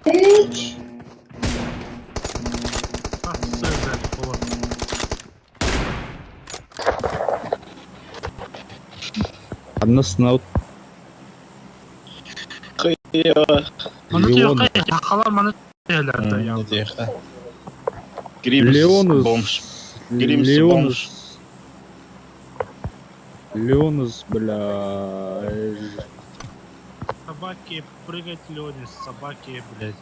Hiç. Sözler olur. Аннасын аут. Кıyıyor. Onu diyor Leon. ki yakalar bana şeyler de Ne yazdı. diyor ha? Grievous Leonus. bomж. Grievous Leonus. bomж. Leonus, бля. Собаки прыгать люди, собаки, блядь.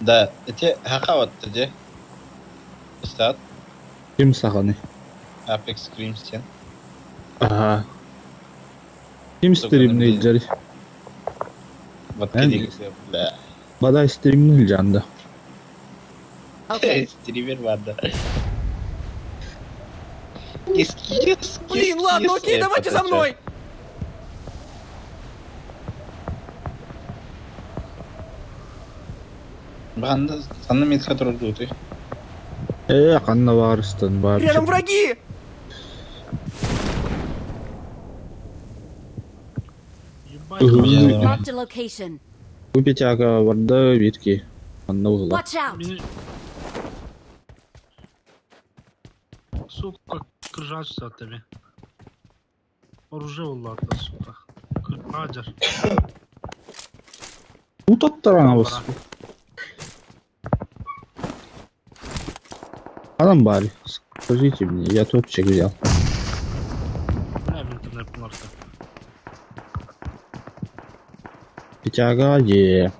Да, эти хакаватты де. Истат. Ким сағаны? Apex Screams сен. Ага. Ким стримный джари? Вот Ән- кедегisi. Да. Бадай стримный жанды. Okay. Стример vardı. Кис. Блин, ладно, окей, давайте за мной! Ben de sana medikatör oldu. Қанна барыстан бар. Рядом враги! Ебать, Я- Marked a location. Көпет ага барды бирки. Қанна ұғыла. Watch out! меня... Сука, крыжачься от тебя. Оружие улады, сука. Крыжачер. Утаттар ана бас. Адам бар. Скажите мне, я топчик взял. Не, в интернет марка. Пятяга е.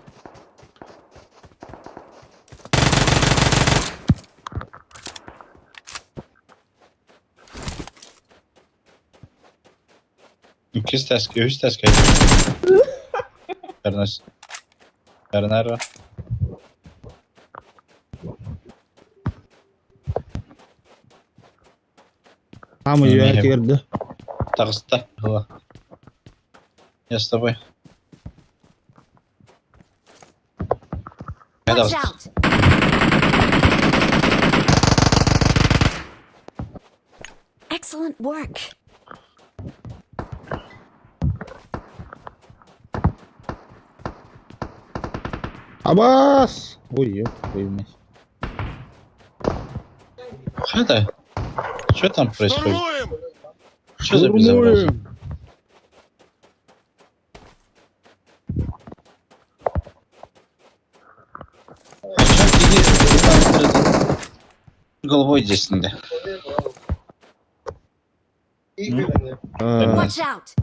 Üst test. Ernest. Ernero. Хамы Не, юәті не. кірді. Тағыста. Была. Я с тобой. Я Watch Тағыста. out! Excellent work. Абас! Ой, ой, Хада. Что там происходит? Штурмуем! Что за безобразие? Головой здесь надо. Watch out!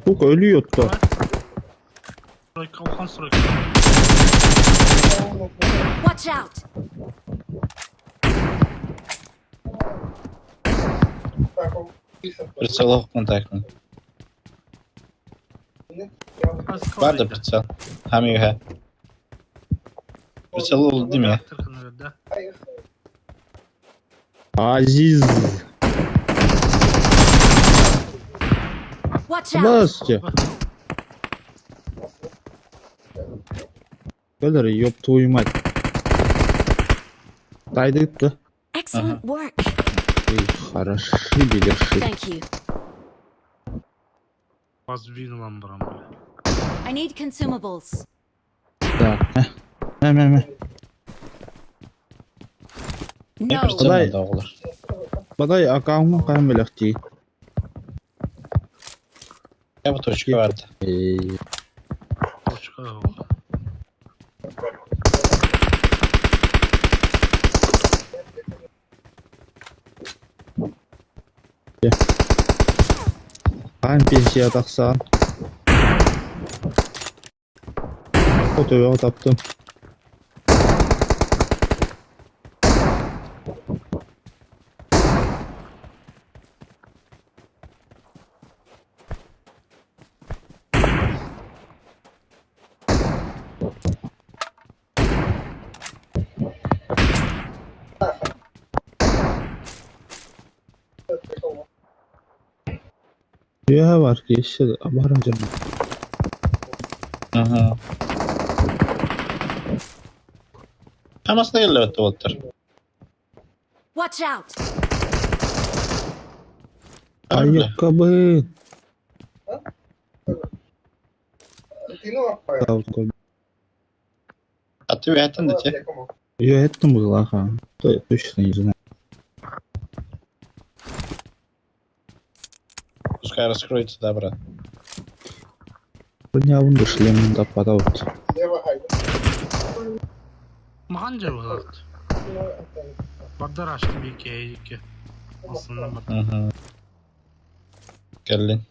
Сука, ölüyordu. Стройка, ухон стройка. Watch out! Прицел контактный. Var da прицел. Hamiga. Прицел oldu değil mi? Да. Aziz. Watch out! Настя. Kadar yok твою мать. Тайдықты. Excellent work. Ey, хороши билерши. Thank you. Воздвинула брам, бля. I need consumables. Да. Hemen. Ne No. прицел Құдай. oldu oğlar? Baday akağımın қайын біліқті. Ya bu точка vardı. Ey. Точка. Қайын пенсия тақсан. Fotoğrafı taptım. Ya var ki işte abaracağım. Aha. Hamasda yerlerde oldular. Watch out! Ayakkabı. А ты это на тебе? Я это было, ага. То я точно не знаю. Пускай раскроется, да, брат? Броня вон шлемында падаут. Mağan cevap. Badar açtım iki. Aslında bak. Угу. Gelin.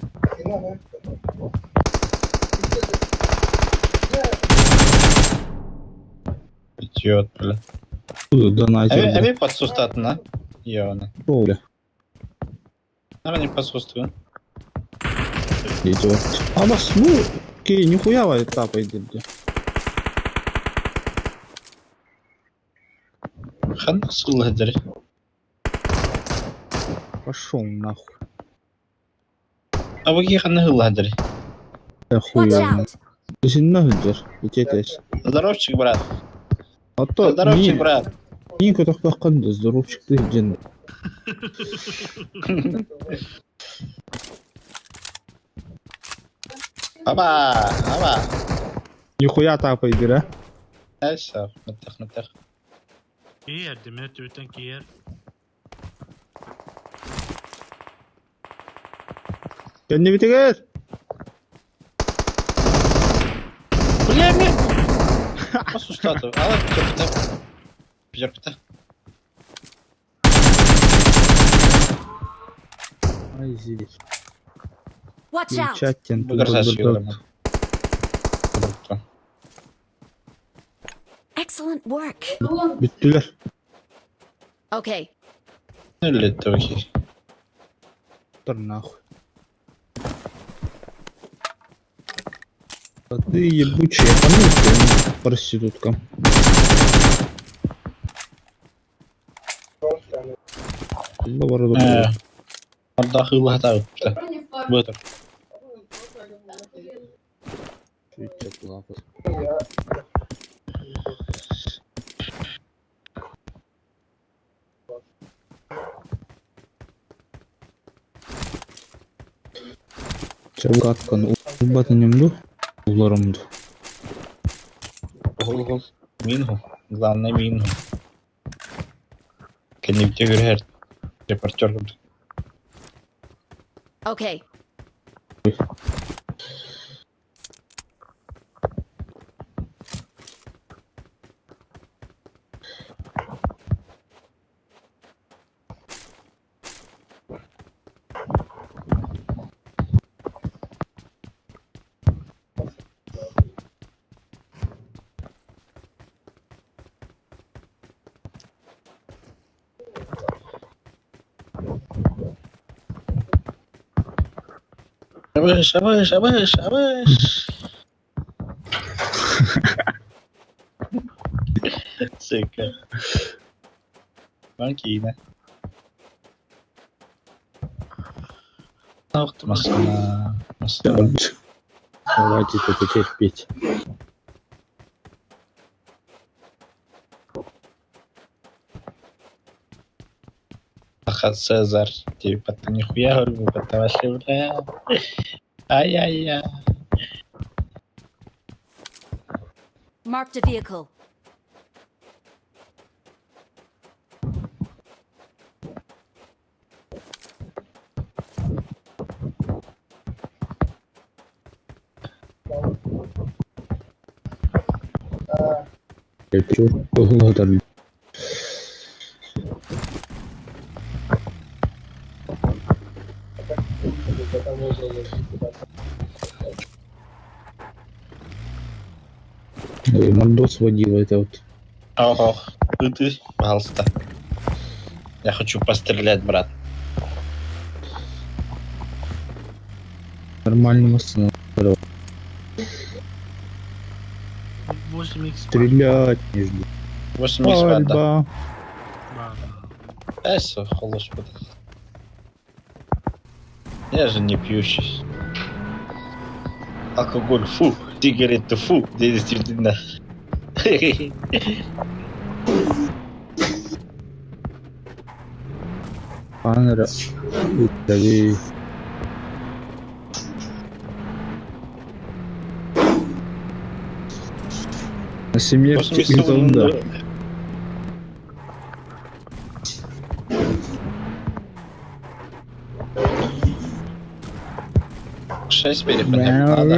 Идиот, бля. Донатер. Эми подсустат на. Йоны. Оля. Наверное, не подсустую. Идет. А вас, ну, ки, нихуя вы этапа идете. Ханна сулладер. Пошел нахуй. А вы какие ханна сулладер? Я Watch хуя. out! Ты же нахуй идешь. Здоровчик, брат. А то, Здоровчик, брат. Ника так баққанда здоровчик ты жен. Аба. Нихуя тапай бира. Эйса, мытах. Yer demir tüyten ki yer. Kendini bitir. Бля, ми. Подсустат. Ала, пятерка. Ай, здесь. Watch out! Чаттен. Багарсаш yiyorum. Excellent work. Büttüler. Okay. Öyle tabii ki. Dur нахуй. А ты ебучая, помните, проституткам. Orada hızlı hata yapmışlar. Buyur. Çabuk atkan batınımdı. Ularımdı. Гул. Мингу. Главное Мингу. Кеннипте гүрхер. Репортер курду. Okay. Şabaş. Sıkı. Belki yine. Taktım aslında. Давайте это терпеть. Ага, Цезарь. Типа ты нихуя говорю, это вообще, бля. Ай-яй-яй. Marked a vehicle. Это благодарю. Мандос водила это вот. Ого, ты, пожалуйста. Я хочу пострелять, брат. Нормально остановил. 8x Стрелять не жду. 80 да. Альба. Эсо, холош, я же не пьющий. Алкоголь, фу, сигареты, фу, действительно. Панера. Tabii. Семья Космистің да. Шесть перепадет надо.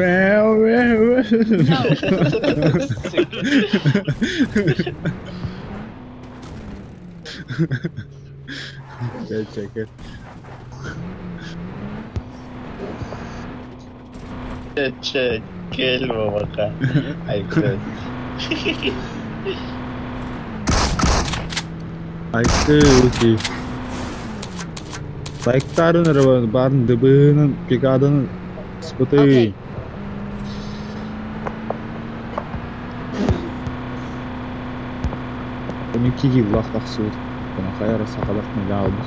Gerçekten. Че, кельва бака. Ай, кстати. Айтты өте. Байктарын барын дыбының пикадын спыты. Okay. Bunu kiki laqlaq suud. Buna xayra saqalaqni lağdı.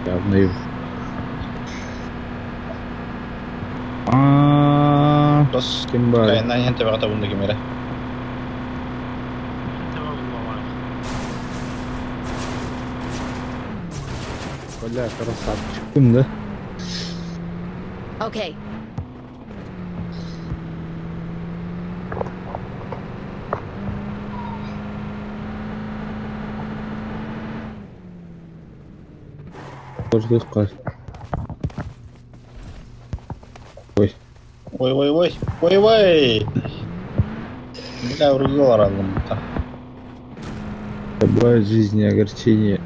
Явно. Terus, Kim var? kayaknya yang tebak atau bunda gimana? Tamam Allah var. Bля, красавчикым, да? Okay. Қорқақ қар. Ой. Ой. Бля, ургал рандом-то. Бывает в жизни огорчение.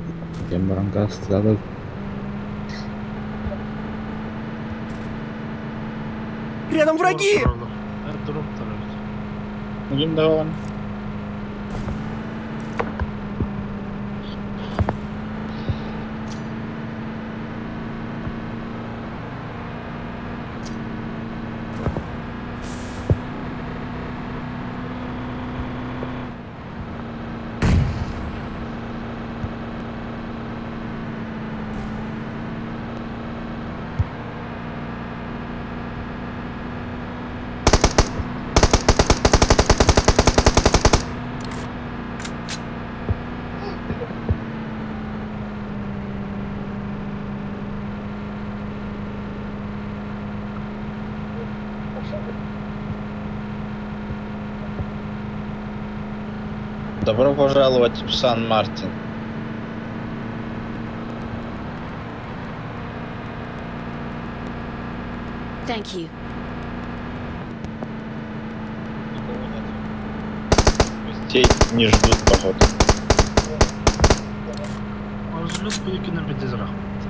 Я баранка страдал. Рядом враги! Дроп тарafı. Bugün devam. Добро пожаловать в Сан-Мартин. Thank you. Гостей не ждут, походу. Özgürlük bu ikini bir diz rahmet.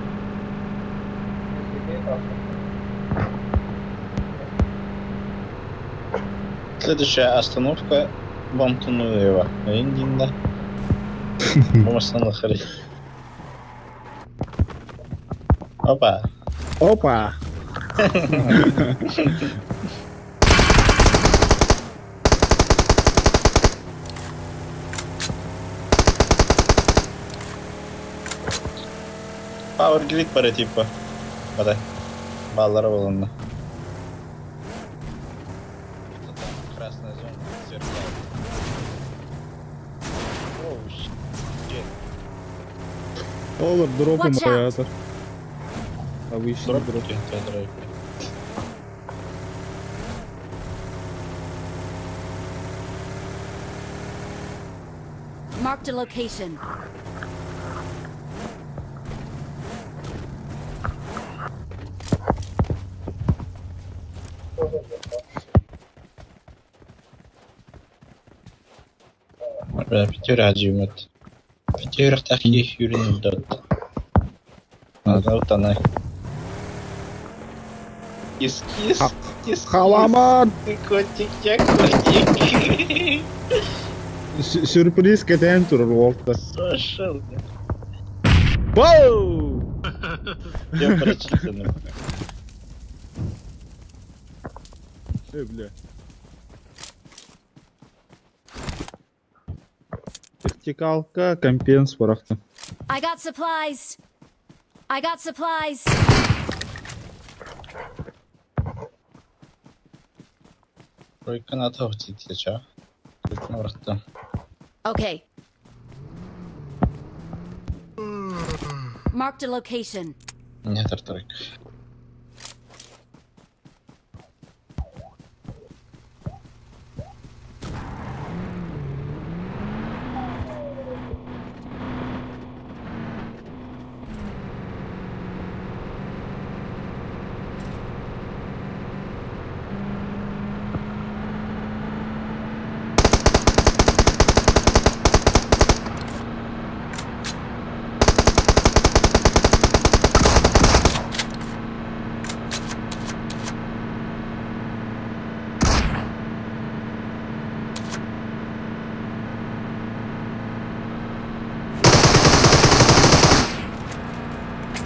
Следующая остановка Бамтунуева. Индинда. Бумасана хрень. Опа. Опа! Power grid para типа. Вода. Баллара волна. Красная зона сверкает. Оу, щит. Olur drop'um Watch out. hayatır. Обычный Дроп дроп. дроп. Marked a location. Бля, пятеря жимет. Пятеря таких юрин дот. Надо вот она. Кис-кис. Кис-кис. Халаман! Ты котик, я котик. Sürpriz keten turur Volt'ta. Сошел. Wow! Я прочитанным. Бля. Вертикалка, компенс барахта. I got supplies. I got supplies. Тройка на тофте теча. Тут на врата. Okay. Marked a location. Нет, Артурик.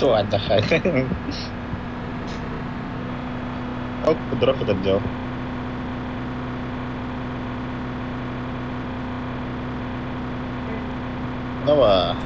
Кто отдыхает? Оп, дроп этот делал. Давай.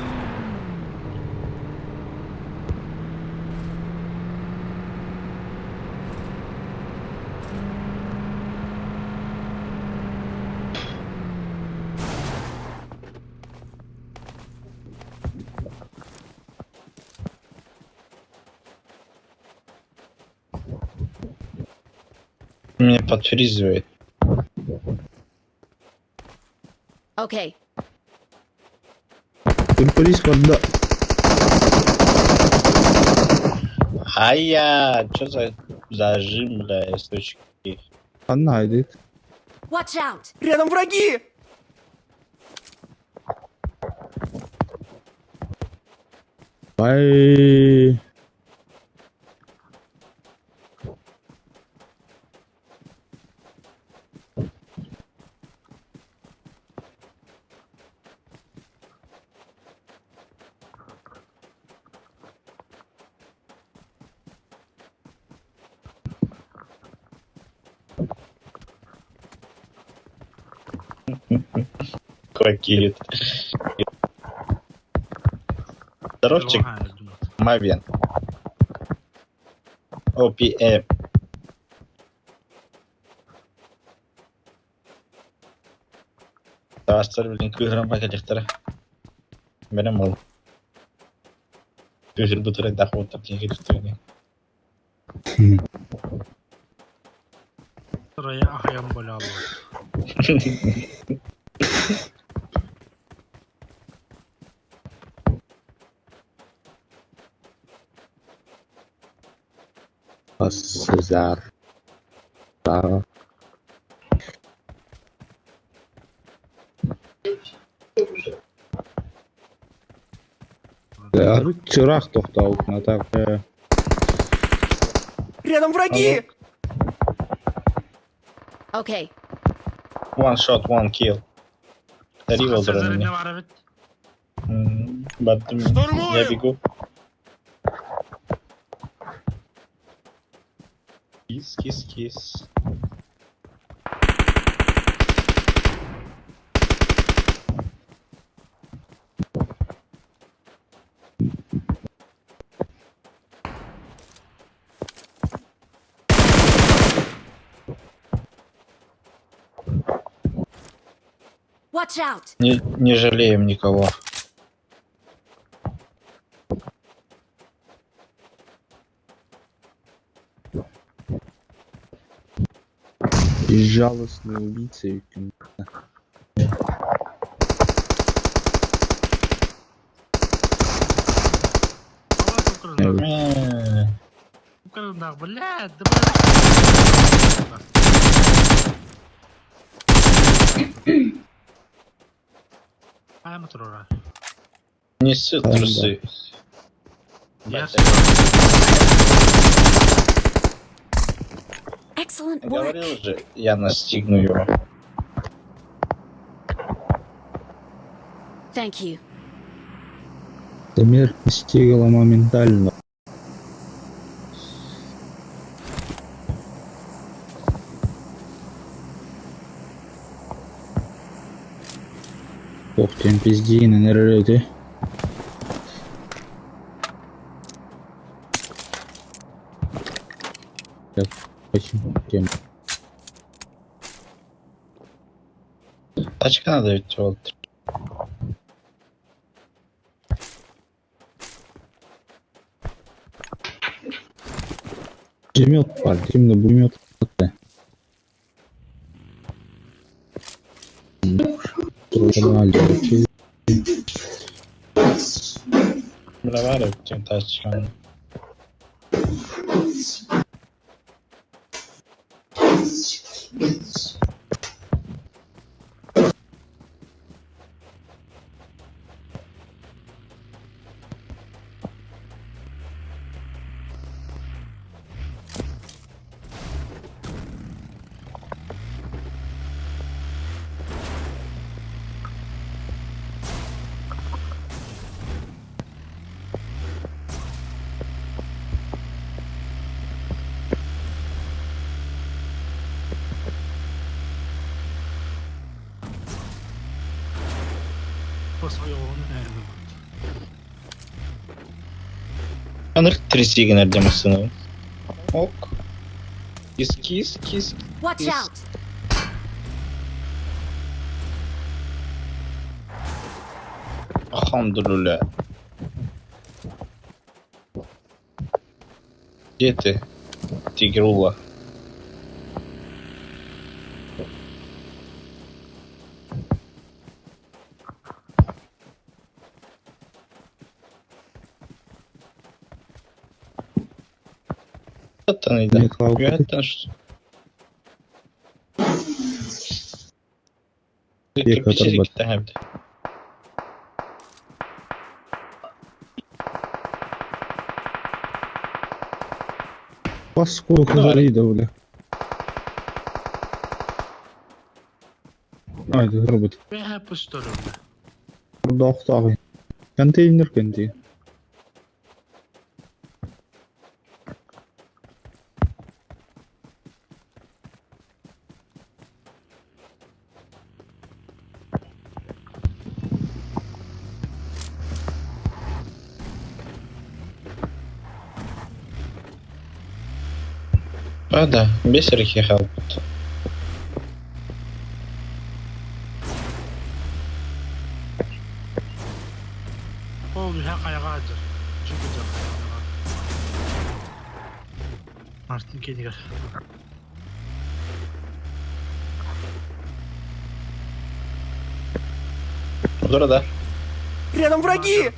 Меня подфризывает. Okay. Полис вода. Ай-я, что за зажим, бля, сучки. Она идет. Watch out! Рядом враги! Бай. Крокилит. Здоровчик, Ага, я думаю. Мавен. OPM. Тастар билин кыгырам пакетектер. Менен бол. Кыгыр бутура дахоттар тегеректер. Sıraya ahyan böyle alıyor. Сызар. Да. Чырак тоқтау. Так. Рядом враги! Okay. One shot, one kill. Ревел Sezer'in ne дронами. var evet. Баттым. Я бегу. Кис, кис, кис. Watch out! Не жалеем никого. Безжалостный убийца. Allah Ukrayna. Э, Ukrayna, блядь, да блядь. Ayağımı tur oraya. Не ссы трусы. Я Excellent work. Говорил же, я настигну его. Thank you. Смерть достигла моментально. Ох, тем пиздина, нервы. Так, почему тем? Тачка надо ведь вот. Пулемет var. Şimdi пулемет attı. Нормально. Bura var ya bütün taş çıkan. По своему наверное. Anır trisiği nerede misin? Ok. Kis. Watch Yes. out! Alhamdulillah. Где ты, тигрула? Вот она, да. Не клал. Это что? Tek atar bak. Hem de. Паскуда говорит, бля. Haydi robot. Ben hep pistolüm. Burada oqtağın. Konteyner kendi. А, да, бисерик ехал. O bir kayağıdır. Çünkü de kayağıdır. Martin kediler. Burada. Рядом враги!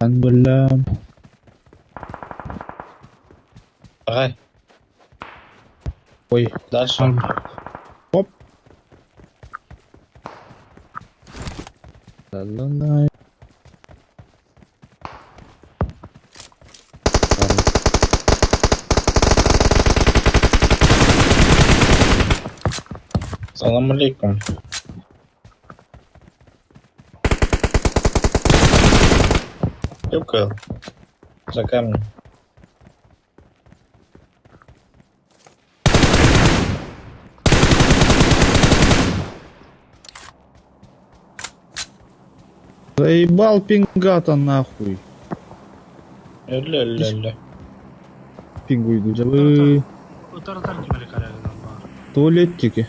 Ben böyle Ай, oy. дальше. Hop. La. Салам алейкум. Юкал. За камнем. Заебал пингата нахуй. Ля-ля-ля-ля. Пингуй güzel. O taraftan kimleri kayağıdan var. Tuvaletteki.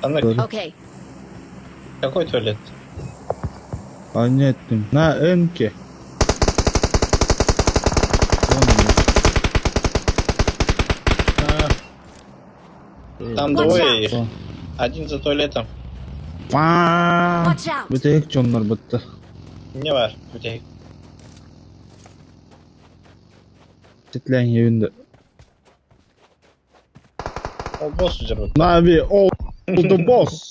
Анна, Okay, какой туалет? Anlattım. Na enke. А, там Watch двое их. out. Один за туалетом. watch out! Bir tek onlar bitti. Не var. Öteki. Titlen yerinde. O boss üzeri. Navi o the boss.